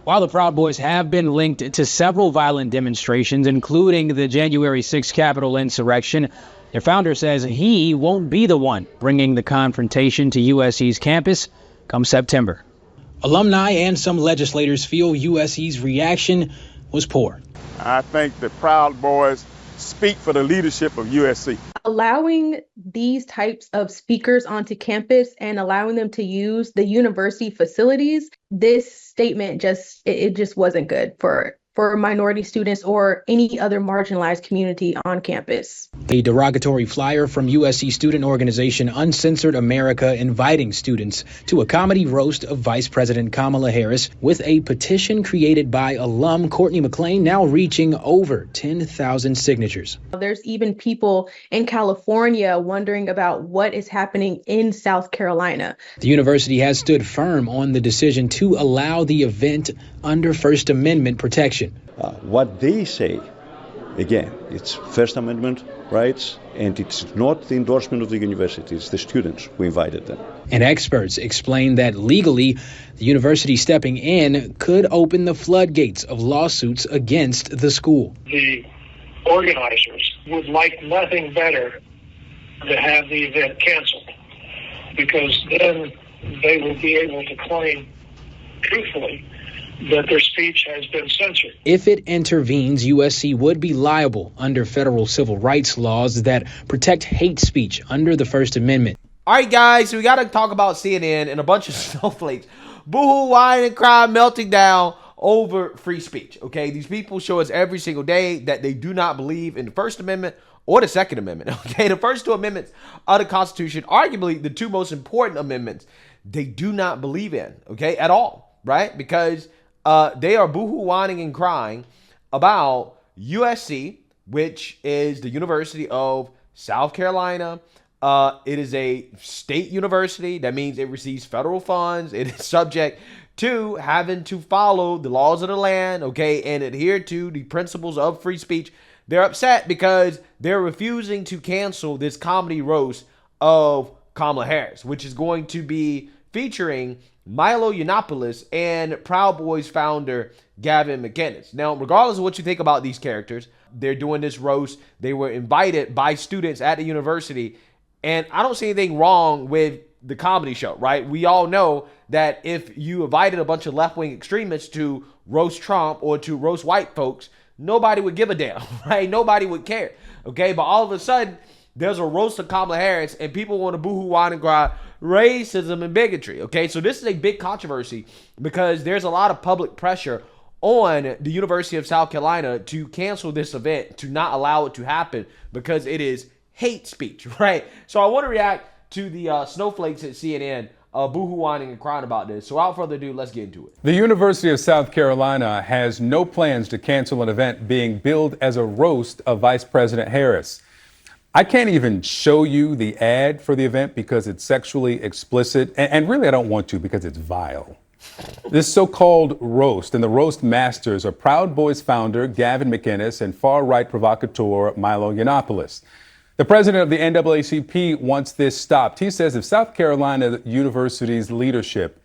While the Proud Boys have been linked to several violent demonstrations, including the January 6th Capitol insurrection, their founder says he won't be the one bringing the confrontation to USC's campus come September. Alumni and some legislators feel USC's reaction was poor. I think the Proud Boys speak for the leadership of USC. Allowing these types of speakers onto campus and allowing them to use the university facilities, this statement just wasn't good for minority students or any other marginalized community on campus. A derogatory flyer from USC student organization Uncensored America inviting students to a comedy roast of Vice President Kamala Harris with a petition created by alum Courtney McLean now reaching over 10,000 signatures. There's even people in California wondering about what is happening in South Carolina. The university has stood firm on the decision to allow the event under First Amendment protection. What they say, again, it's First Amendment rights, and it's not the endorsement of the university, it's the students who invited them. And experts explain that legally, the university stepping in could open the floodgates of lawsuits against the school. The organizers would like nothing better to have the event canceled, because then they will be able to claim truthfully that their speech has been censored. If it intervenes, USC would be liable under federal civil rights laws that protect hate speech under the First Amendment. All right, guys, so we got to talk about CNN and a bunch of snowflakes. Boo-hoo, whine, and cry, melting down over free speech, okay? These people show us every single day that they do not believe in the First Amendment or the Second Amendment, okay? The first two amendments of the Constitution, arguably the two most important amendments, they do not believe in, okay, at all, right? Because they are boohoo, whining, and crying about USC, which is the University of South Carolina. It is a state university. That means it receives federal funds. It is subject to having to follow the laws of the land, okay, and adhere to the principles of free speech. They're upset because they're refusing to cancel this comedy roast of Kamala Harris, which is going to be featuring Milo Yiannopoulos and Proud Boys founder Gavin McInnes. Now, regardless of what you think about these characters, they're doing this roast. They were invited by students at the university, and I don't see anything wrong with the comedy show, right? We all know that if you invited a bunch of left-wing extremists to roast Trump or to roast white folks, nobody would give a damn, right? Nobody would care, okay? But all of a sudden, there's a roast of Kamala Harris, and people want to boohoo, whine, and cry racism and bigotry, okay? So this is a big controversy because there's a lot of public pressure on the University of South Carolina to cancel this event, to not allow it to happen because it is hate speech, right? So I want to react to the snowflakes at CNN boohoo, whining, and crying about this. So without further ado, let's get into it. The University of South Carolina has no plans to cancel an event being billed as a roast of Vice President Harris. I can't even show you the ad for the event because it's sexually explicit, and really I don't want to because it's vile. This so-called roast, and the roast masters are Proud Boys founder Gavin McInnes and far-right provocateur Milo Yiannopoulos. The president of the NAACP wants this stopped. He says if South Carolina University's leadership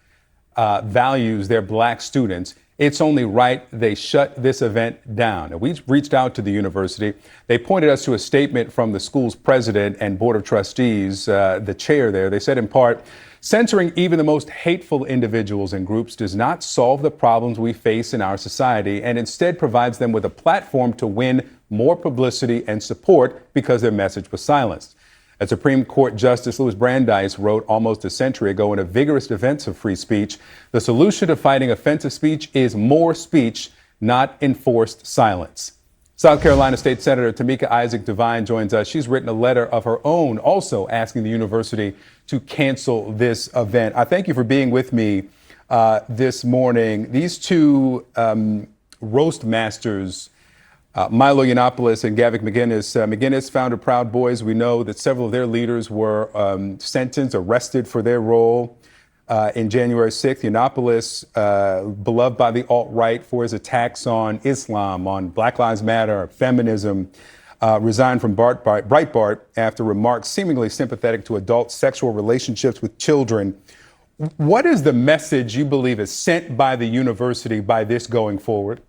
values their black students, it's only right they shut this event down. And we reached out to the university. They pointed us to a statement from the school's president and board of trustees, the chair there. They said in part, censoring even the most hateful individuals and groups does not solve the problems we face in our society and instead provides them with a platform to win more publicity and support because their message was silenced. As Supreme Court Justice Louis Brandeis wrote almost a century ago in a vigorous defense of free speech, the solution to fighting offensive speech is more speech, not enforced silence. South Carolina State Senator Tamika Isaac Devine joins us. She's written a letter of her own, also asking the university to cancel this event. I thank you for being with me this morning. These two roast masters, Milo Yiannopoulos and Gavin McInnes. McInnes founded Proud Boys. We know that several of their leaders were sentenced, arrested for their role in January 6th. Yiannopoulos, beloved by the alt-right for his attacks on Islam, on Black Lives Matter, feminism, resigned from Breitbart after remarks seemingly sympathetic to adult sexual relationships with children. What is the message you believe is sent by the university by this going forward?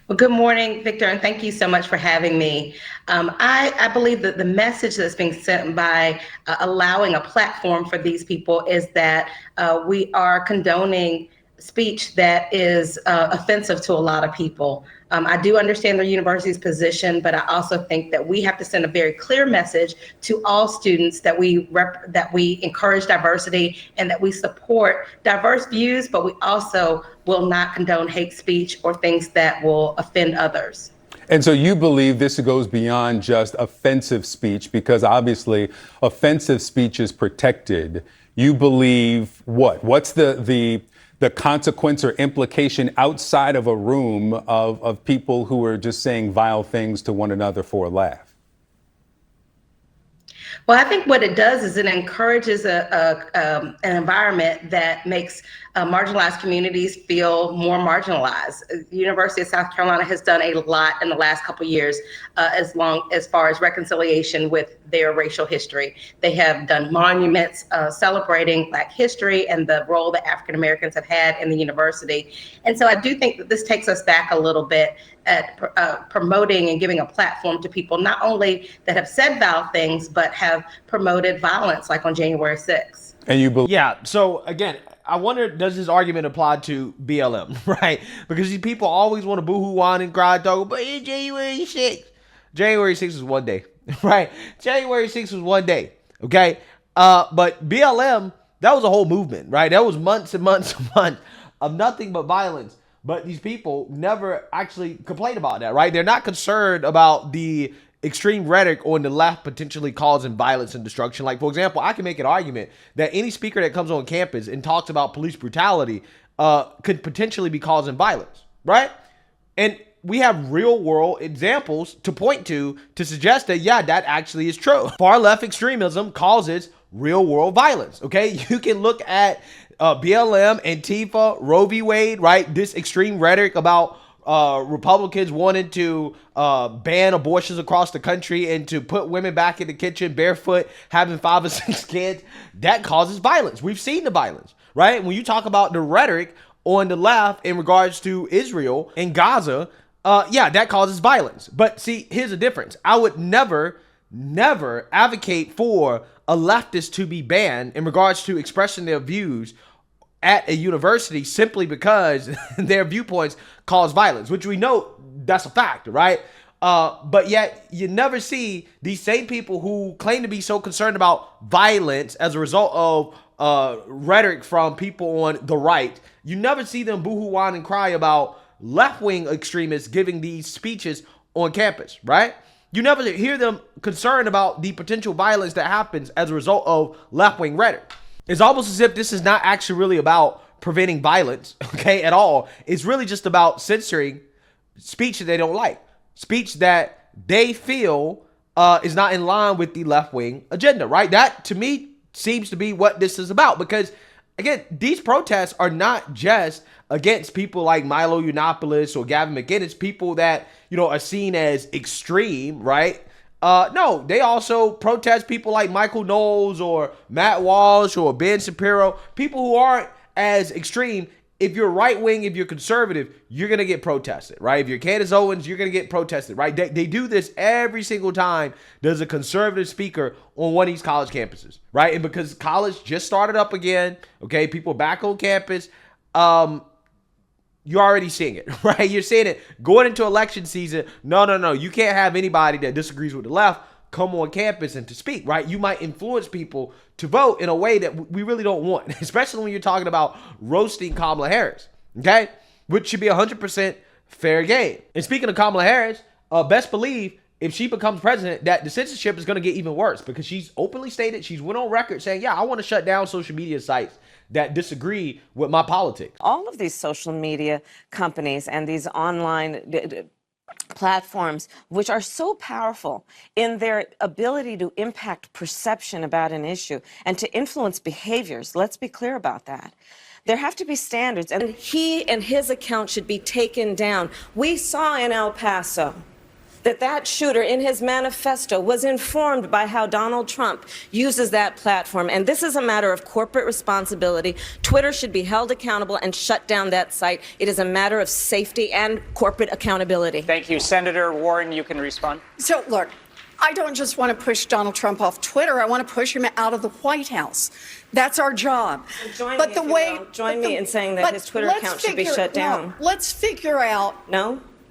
Well, good morning, Victor, and thank you so much for having me. I believe that the message that's being sent by allowing a platform for these people is that we are condoning speech that is offensive to a lot of people. I do understand the university's position, but I also think that we have to send a very clear message to all students that we encourage diversity and that we support diverse views, but we also will not condone hate speech or things that will offend others. And so you believe this goes beyond just offensive speech, because obviously offensive speech is protected. You believe what? What's the consequence or implication outside of a room of people who are just saying vile things to one another for a laugh? Well, I think what it does is it encourages an environment that makes marginalized communities feel more marginalized. The University of South Carolina has done a lot in the last couple of years as far as reconciliation with their racial history. They have done monuments celebrating Black history and the role that African Americans have had in the university. And so I do think that this takes us back a little bit at promoting and giving a platform to people not only that have said vile things, but have promoted violence, like on January 6th. And you believe? Yeah. So again, I wonder, does this argument apply to BLM, right? Because these people always want to boohoo, whine, and cry, talk, but it's January 6th. January 6th was one day, right? January 6th was one day, okay? But BLM, that was a whole movement, right? That was months and months and months of nothing but violence. But these people never actually complain about that, right? They're not concerned about the extreme rhetoric on the left potentially causing violence and destruction. Like, for example, I can make an argument that any speaker that comes on campus and talks about police brutality could potentially be causing violence, right? And we have real world examples to point to suggest that, yeah, that actually is true. Far left extremism causes real world violence, okay? You can look at BLM, Antifa, Roe v. Wade, right? This extreme rhetoric about Republicans wanting to ban abortions across the country and to put women back in the kitchen barefoot, having 5 or 6 kids, that causes violence. We've seen the violence, right? When you talk about the rhetoric on the left in regards to Israel and Gaza, yeah, that causes violence. But see, here's the difference. I would never advocate for a leftist to be banned in regards to expressing their views at a university simply because their viewpoints cause violence, which we know that's a fact, right? But yet you never see these same people who claim to be so concerned about violence as a result of rhetoric from people on the right. You never see them boohoo, whine, and cry about left-wing extremists giving these speeches on campus, right? You never hear them concerned about the potential violence that happens as a result of left-wing rhetoric. It's almost as if this is not actually really about preventing violence, okay, at all. It's really just about censoring speech that they don't like, speech that they feel is not in line with the left-wing agenda, right? That, to me, seems to be what this is about because, again, these protests are not just against people like Milo Yiannopoulos or Gavin McInnes, people that, are seen as extreme, right? No, they also protest people like Michael Knowles or Matt Walsh or Ben Shapiro, people who aren't as extreme. If you're right wing, if you're conservative, you're going to get protested, right? If you're Candace Owens, you're going to get protested, right? They do this every single time there's a conservative speaker on one of these college campuses, right? And because college just started up again, okay, people back on campus, you're already seeing it, right? You're seeing it going into election season. No. You can't have anybody that disagrees with the left come on campus and to speak, right? You might influence people to vote in a way that we really don't want, especially when you're talking about roasting Kamala Harris, okay? Which should be 100% fair game. And speaking of Kamala Harris, best believe if she becomes president, that the censorship is going to get even worse because she's openly stated, she's went on record saying, yeah, I want to shut down social media sites that disagree with my politics. All of these social media companies and these online platforms, which are so powerful in their ability to impact perception about an issue and to influence behaviors, let's be clear about that. There have to be standards, and he and his account should be taken down. We saw in El Paso that shooter in his manifesto was informed by how Donald Trump uses that platform. And this is a matter of corporate responsibility. Twitter should be held accountable and shut down that site. It is a matter of safety and corporate accountability. Thank you. Senator Warren, you can respond. So, look, I don't just want to push Donald Trump off Twitter. I want to push him out of the White House. That's our job. Join me in saying that his Twitter account should be shut down. No, let's figure out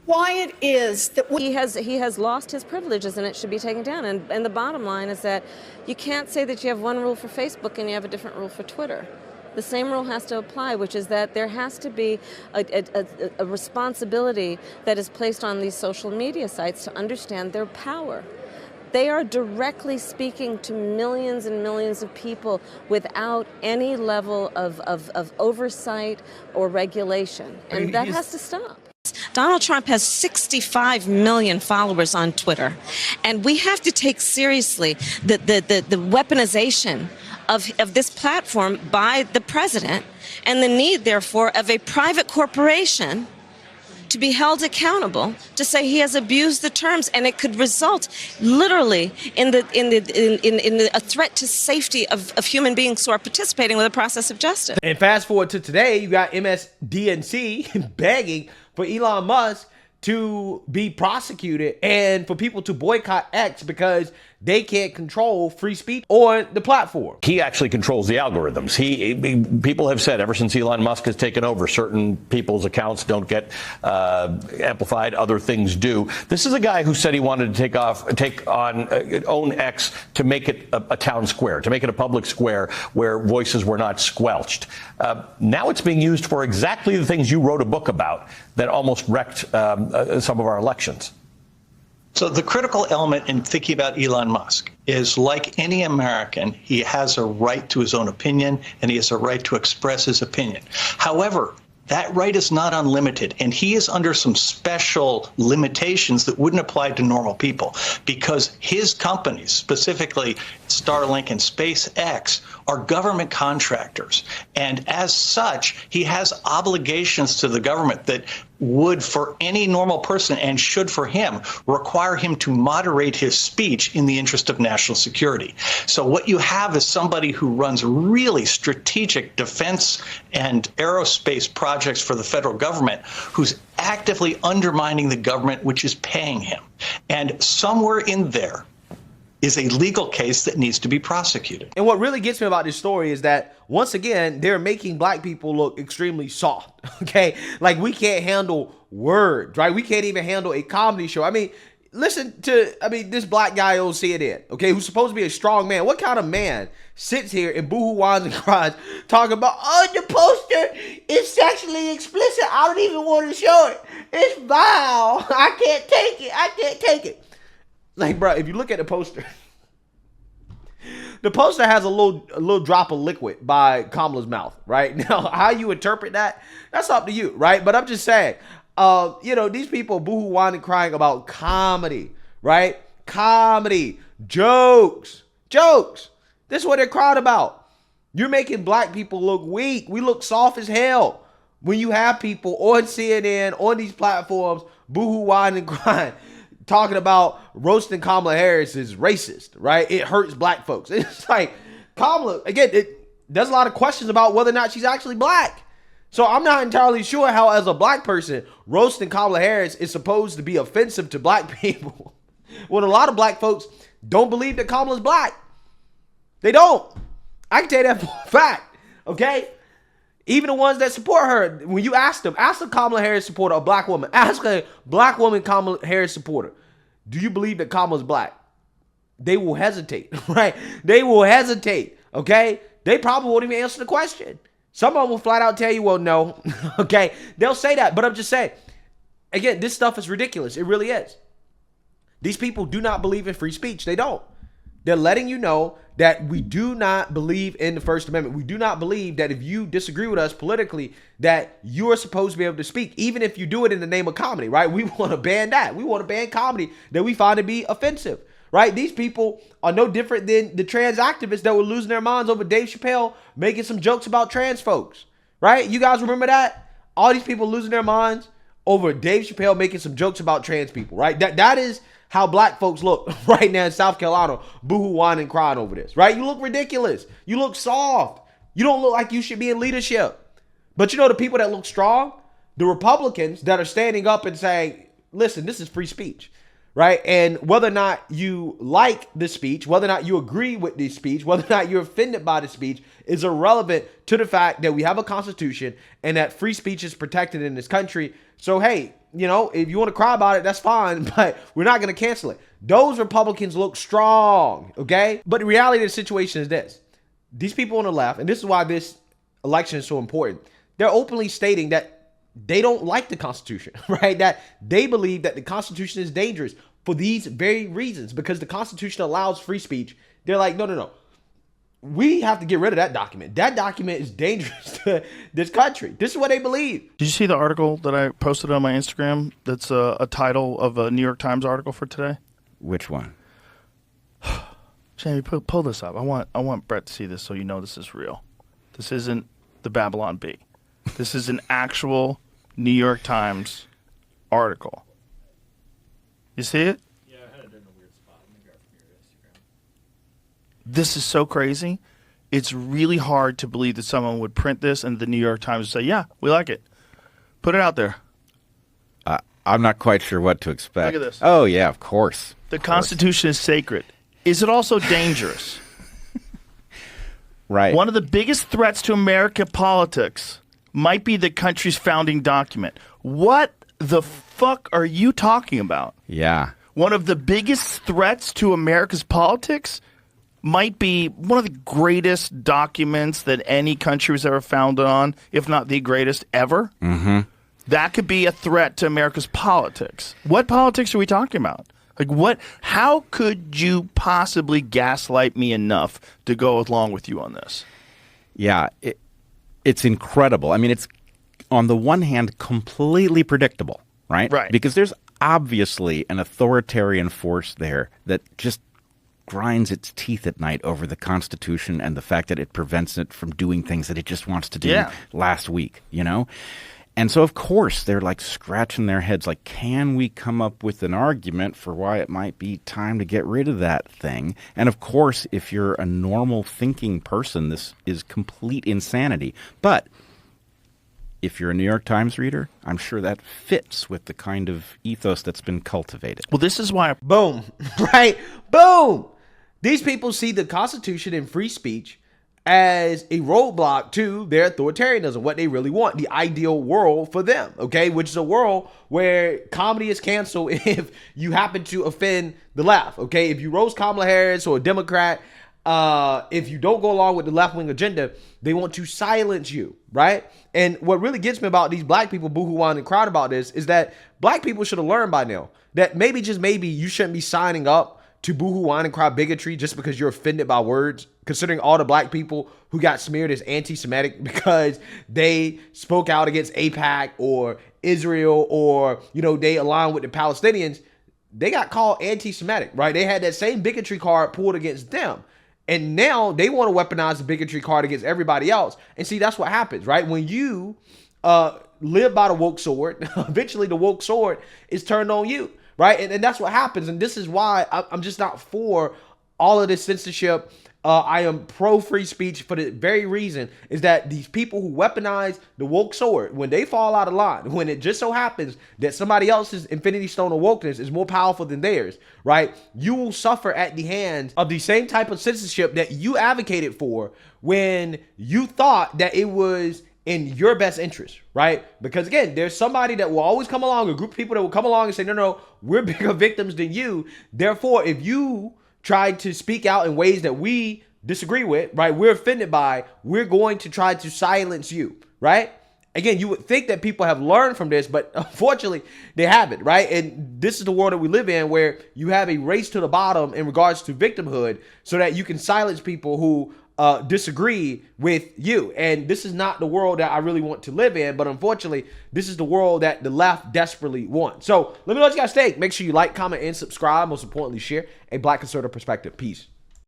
why it is that he has lost his privileges and it should be taken down. And the bottom line is that you can't say that you have one rule for Facebook and you have a different rule for Twitter. The same rule has to apply, which is that there has to be a responsibility that is placed on these social media sites to understand their power. They are directly speaking to millions and millions of people without any level of oversight or regulation. And that has to stop. Donald Trump has 65 million followers on Twitter. And we have to take seriously the weaponization of this platform by the president and the need, therefore, of a private corporation to be held accountable to say he has abused the terms, and it could result literally in a threat to safety of human beings who are participating with the process of justice. And fast forward to today, you got MSDNC begging for Elon Musk to be prosecuted and for people to boycott X because they can't control free speech on the platform. He actually controls the algorithms. People have said ever since Elon Musk has taken over, certain people's accounts don't get amplified, other things do. This is a guy who said he wanted to own X to make it a town square, to make it a public square where voices were not squelched. Now it's being used for exactly the things you wrote a book about that almost wrecked some of our elections. So the critical element in thinking about Elon Musk is, like any American, he has a right to his own opinion and he has a right to express his opinion. However, that right is not unlimited, and he is under some special limitations that wouldn't apply to normal people because his companies, specifically Starlink and SpaceX, are government contractors. And as such, he has obligations to the government that would, for any normal person, and should for him, require him to moderate his speech in the interest of national security. So what you have is somebody who runs really strategic defense and aerospace projects for the federal government who's actively undermining the government, which is paying him. And somewhere in there is a legal case that needs to be prosecuted. And what really gets me about this story is that, once again, they're making black people look extremely soft, okay? Like, we can't handle words, right? We can't even handle a comedy show. I mean, listen to, this black guy on CNN, okay, who's supposed to be a strong man. What kind of man sits here and boohoo whines and cries talking about, oh, the poster is sexually explicit. I don't even want to show it. It's vile. I can't take it. Like, bro, if you look at the poster, the poster has a little drop of liquid by Kamala's mouth, right? Now, how you interpret that, that's up to you, right? But I'm just saying, these people boohoo whining crying about comedy, right? Comedy, jokes. This is what they're crying about. You're making black people look weak. We look soft as hell when you have people on CNN, on these platforms, boohoo whining crying, talking about roasting Kamala Harris is racist, right? It hurts black folks. It's like, Kamala, again, there's a lot of questions about whether or not she's actually black. So I'm not entirely sure how, as a black person, roasting Kamala Harris is supposed to be offensive to black people. When a lot of black folks don't believe that Kamala's black. They don't. I can tell you that for a fact, okay? Even the ones that support her, when you ask a Kamala Harris supporter, a black woman, ask a black woman Kamala Harris supporter, do you believe that Kamala's black? They will hesitate, right? They will hesitate, okay? They probably won't even answer the question. Some of them will flat out tell you, well, no, okay? They'll say that, but I'm just saying, again, this stuff is ridiculous. It really is. These people do not believe in free speech. They don't. They're letting you know that we do not believe in the First Amendment. We do not believe that if you disagree with us politically, that you are supposed to be able to speak, even if you do it in the name of comedy, right? We want to ban that. We want to ban comedy that we find to be offensive, right? These people are no different than the trans activists that were losing their minds over Dave Chappelle making some jokes about trans folks, right? You guys remember that? All these people losing their minds over Dave Chappelle making some jokes about trans people, right? That is how black folks look right now in South Carolina, boohoo, whining, and crying over this, right? You look ridiculous. You look soft. You don't look like you should be in leadership. But you know the people that look strong? The Republicans that are standing up and saying, listen, this is free speech, right? And whether or not you like the speech, whether or not you agree with the speech, whether or not you're offended by the speech is irrelevant to the fact that we have a constitution and that free speech is protected in this country. So, hey, you know, if you want to cry about it, that's fine, but we're not going to cancel it. Those Republicans look strong, okay? But the reality of the situation is this. These people on the left, and this is why this election is so important, they're openly stating that they don't like the Constitution, right? That they believe that the Constitution is dangerous for these very reasons, because the Constitution allows free speech. They're like, no. We have to get rid of that document. That document is dangerous to this country. This is what they believe. Did you see the article that I posted on my Instagram? That's a title of a New York Times article for today. Which one? Jamie, pull this up. I want Brett to see this so you know this is real. This isn't the Babylon Bee. This is an actual New York Times article. You see it? Yeah, I had it in a weird spot. Let me grab from your Instagram. This is so crazy. It's really hard to believe that someone would print this and the New York Times would say, yeah, we like it. Put it out there. I'm not quite sure what to expect. Look at this. Oh, yeah, of course. The Constitution is sacred. Is it also dangerous? Right. One of the biggest threats to American politics might be the country's founding document. What the fuck are you talking about? Yeah. One of the biggest threats to America's politics might be one of the greatest documents that any country was ever founded on, if not the greatest ever. Mm-hmm. That could be a threat to America's politics. What politics are we talking about? Like what? How could you possibly gaslight me enough to go along with you on this? Yeah, it's incredible. I mean, it's on the one hand completely predictable, right? Right. Because there's obviously an authoritarian force there that just grinds its teeth at night over the Constitution and the fact that it prevents it from doing things that it just wants to do last week, you know? And so, of course, they're like scratching their heads like, can we come up with an argument for why it might be time to get rid of that thing? And, of course, if you're a normal thinking person, this is complete insanity. But if you're a New York Times reader, I'm sure that fits with the kind of ethos that's been cultivated. Well, this is why. Boom. Right? Boom. These people see the Constitution and free speech as a roadblock to their authoritarianism, what they really want, the ideal world for them, okay? Which is a world where comedy is canceled if you happen to offend the left, okay? If you roast Kamala Harris or a Democrat, if you don't go along with the left-wing agenda, they want to silence you, right? And what really gets me about these black people boo-hoo-whining and crying about this is that black people should have learned by now that maybe, just maybe, you shouldn't be signing up to boohoo, whine, and cry bigotry just because you're offended by words, considering all the black people who got smeared as anti-Semitic because they spoke out against AIPAC or Israel or, you know, they aligned with the Palestinians. They got called anti-Semitic, right? They had that same bigotry card pulled against them. And now they want to weaponize the bigotry card against everybody else. And see, that's what happens, right? When you live by the woke sword, eventually the woke sword is turned on you. Right. And that's what happens. And this is why I'm just not for all of this censorship. I am pro free speech for the very reason is that these people who weaponize the woke sword, when they fall out of line, when it just so happens that somebody else's infinity stone of wokeness is more powerful than theirs, right? You will suffer at the hands of the same type of censorship that you advocated for when you thought that it was in your best interest, right? Because again, there's somebody that will always come along, a group of people that will come along and say, no, we're bigger victims than you. Therefore, if you try to speak out in ways that we disagree with, right, we're offended by, we're going to try to silence you, right? Again, you would think that people have learned from this, but unfortunately, they haven't, right? And this is the world that we live in where you have a race to the bottom in regards to victimhood so that you can silence people who disagree with you. And this is not the world that I really want to live in, but unfortunately, this is the world that the left desperately wants. So let me know what you guys think. Make sure you like, comment, and subscribe. Most importantly, share a Black conservative perspective. Peace.